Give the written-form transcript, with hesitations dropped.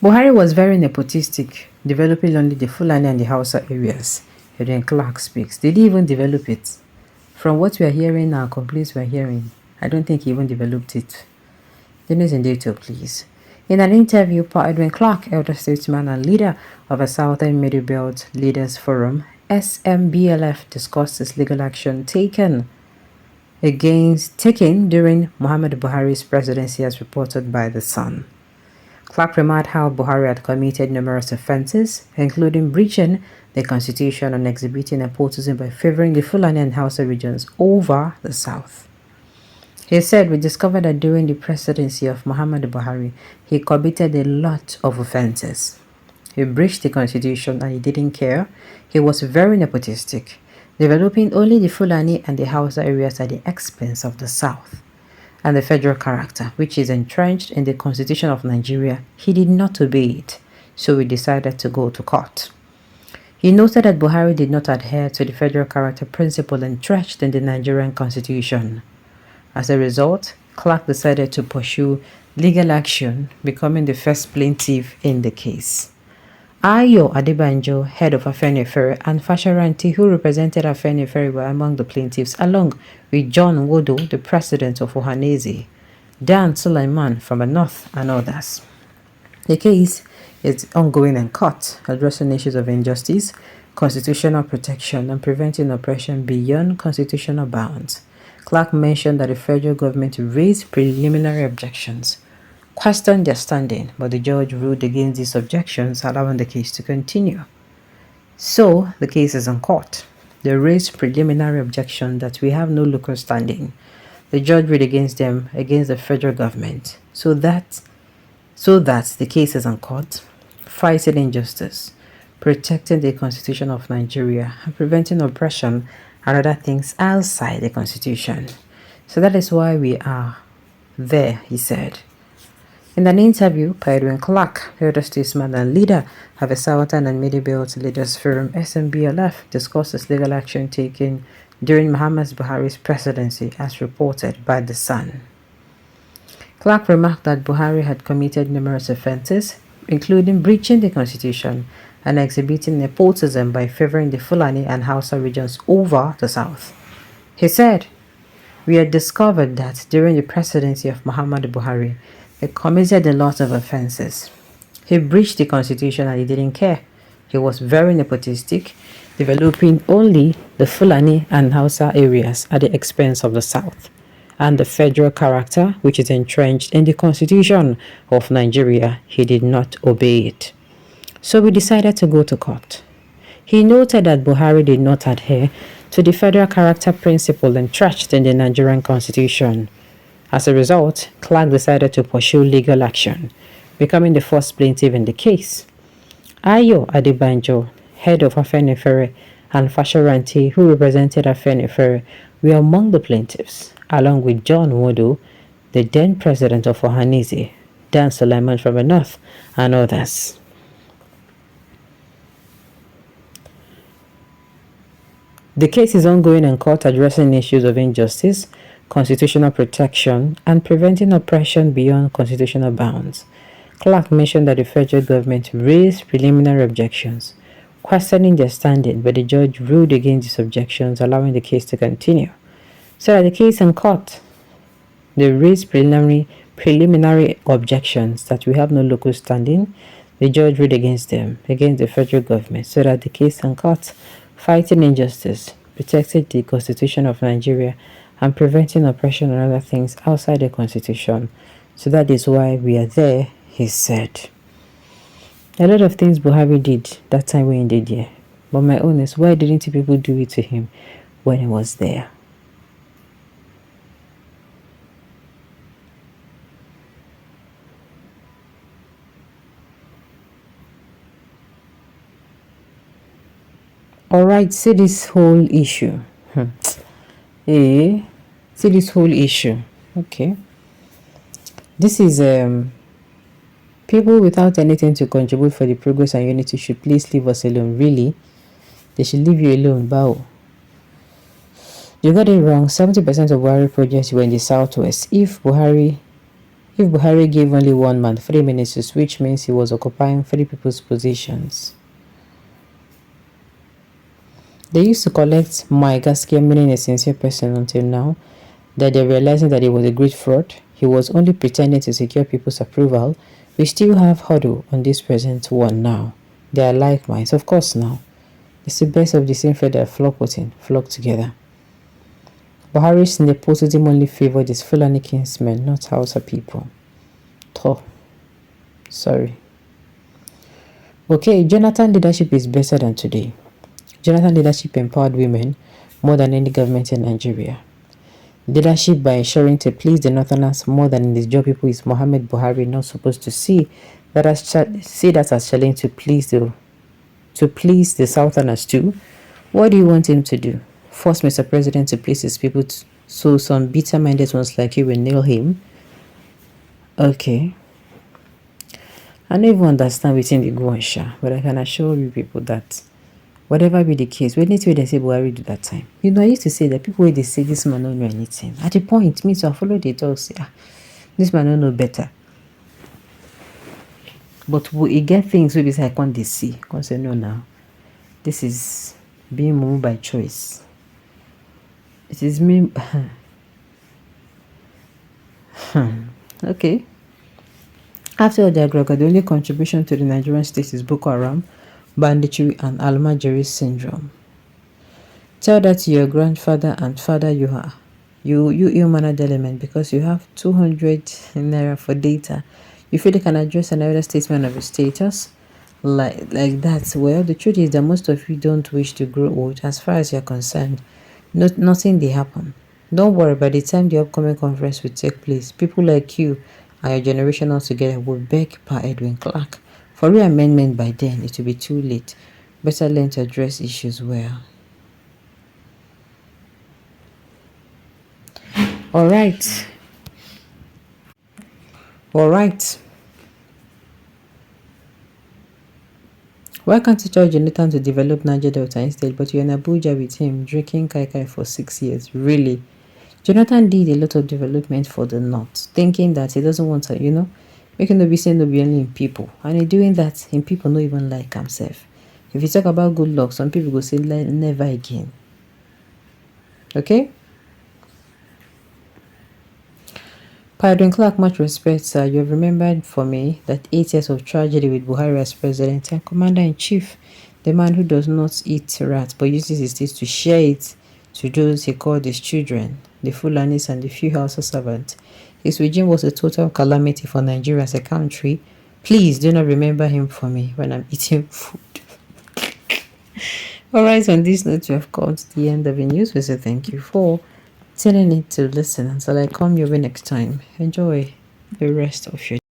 Buhari was very nepotistic, developing only the Fulani and the Hausa areas. Edwin Clark speaks. Did he even develop it? From what we are hearing now, complaints we are hearing, I don't think he even developed it. The news in detail, please. In an interview, Edwin Clark, elder statesman and leader of a Southern Middle Belt Leaders Forum, SMBLF, discussed his legal action taken during Muhammad Buhari's presidency, as reported by The Sun. Clark remarked how Buhari had committed numerous offences, including breaching the constitution and exhibiting nepotism by favouring the Fulani and Hausa regions over the South. He said, "We discovered that during the presidency of Muhammad Buhari, he committed a lot of offences. He breached the constitution and he didn't care. He was very nepotistic, developing only the Fulani and the Hausa areas at the expense of the South. And the federal character, which is entrenched in the Constitution of Nigeria, he did not obey it, so we decided to go to court." He noted that Buhari did not adhere to the federal character principle entrenched in the Nigerian Constitution. As a result, Clark decided to pursue legal action, becoming the first plaintiff in the case. Ayo Adebanjo, head of Afenifere, and Fasharanti, who represented Afenifere, were among the plaintiffs, along with John Wodo, the president of Ohanese, Dan Sulaiman from the north, and others. The case is ongoing in court, addressing issues of injustice, constitutional protection, and preventing oppression beyond constitutional bounds. Clark mentioned that the federal government raised preliminary objections, questioned their standing, but the judge ruled against these objections, allowing the case to continue. So, the case is in court. They raised preliminary objection that we have no local standing. The judge ruled against them, against the federal government. So that the case is in court, fighting injustice, protecting the Constitution of Nigeria, and preventing oppression and other things outside the Constitution. So that is why we are there, he said. In an interview, Edwin Clark, elder statesman and leader of the Southern and Middle Belt Leaders Forum, SMBLF, discussed his legal action taken during Muhammad Buhari's presidency, as reported by The Sun. Clark remarked that Buhari had committed numerous offences, including breaching the Constitution and exhibiting nepotism by favouring the Fulani and Hausa regions over the South. He said, "We had discovered that during the presidency of Muhammad Buhari, he committed a lot of offences. He breached the constitution and he didn't care. He was very nepotistic, developing only the Fulani and Hausa areas at the expense of the South. And the federal character, which is entrenched in the Constitution of Nigeria, he did not obey it. So we decided to go to court." He noted that Buhari did not adhere to the federal character principle entrenched in the Nigerian Constitution. As a result, Clark decided to pursue legal action, becoming the first plaintiff in the case. Ayo Adebanjo, head of Afenifere, and Fasharanti, who represented Afenifere, were among the plaintiffs, along with John Wodo, the then president of Ohanese, Dan Sulaiman from the north, and others. The case is ongoing in court, addressing issues of injustice, constitutional protection, and preventing oppression beyond constitutional bounds. Clark mentioned that the federal government raised preliminary objections, questioning their standing, but the judge ruled against these objections, allowing the case to continue. So, the case in court, they raised preliminary objections that we have no local standing. The judge ruled against them, against the federal government, so that the case in court, fighting injustice, protecting the Constitution of Nigeria, and preventing oppression and other things outside the Constitution. So that is why we are there, he said. A lot of things Buhari did that time when he did here. But my own is, why didn't people do it to him when he was there? Alright, see this whole issue. See this whole issue. Okay. This is people without anything to contribute for the progress and unity should please leave us alone. Really? They should leave you alone. Bow. You got it wrong. 70% of Buhari projects were in the southwest. If Buhari If Buhari gave only one man 3 minutes to switch, means he was occupying three people's positions. They used to collect my Gaskia, meaning a sincere person, until now that they're realizing that he was a great fraud. He was only pretending to secure people's approval. We still have huddle on this present one now. They are like minds, of course now. It's the best of the same feather flock together. Buhari's nepotism only favored his Fulani kinsmen, not Hausa people. Toh. Sorry. Okay, Jonathan leadership is better than today. Jonathan leadership empowered women more than any government in Nigeria. Leadership by ensuring to please the Northerners more than in his job people is Mohammed Buhari not supposed to see that as challenge to please the Southerners too. What do you want him to do? Force Mr. President to please his people so some bitter-minded ones like you will nail him? Okay. I don't even understand within the go on sha, but I can assure you people that whatever be the case, when they say Buhari do that time. You know, I used to say that people when they say this man don't know anything. At the point, me to follow the talk, say, this man don't know better. But we get things we I can't they see. Because say no now. This is being moved by choice. It is me. Okay. After the aggregate, the only contribution to the Nigerian state is Boko Haram, banditry, and Almajiri syndrome. Tell that to your grandfather and father you are. You ill-mannered element because you have 200 naira for data. You feel you can address another statement of your status like that. Well, the truth is that most of you don't wish to grow old. As far as you're concerned, nothing will happen. Don't worry, by the time the upcoming conference will take place, people like you and your generation altogether will beg per Edwin Clark for re-amendment. By then, it will be too late. Better learn to address issues well. All right. Why can't you tell Jonathan to develop Niger Delta instead, but you're in Abuja with him drinking kai kai for 6 years? Really? Jonathan did a lot of development for the North, thinking that he doesn't want to, making no be saying no be only in people. And in doing that, in people not even like himself. If you talk about good luck, some people go say never again. Okay? Edwin Clark, much respect, sir. You have remembered for me that 8 years of tragedy with Buhari as president and commander-in-chief, the man who does not eat rat but uses his teeth to share it to those he called his children, the Fulanis and the few Hausa servants. His regime was a total calamity for Nigeria as a country. Please do not remember him for me when I'm eating food. Alright, on this note, you have come to the end of the news. We say thank you for tuning in to listen. Until I come your way next time, enjoy the rest of your day.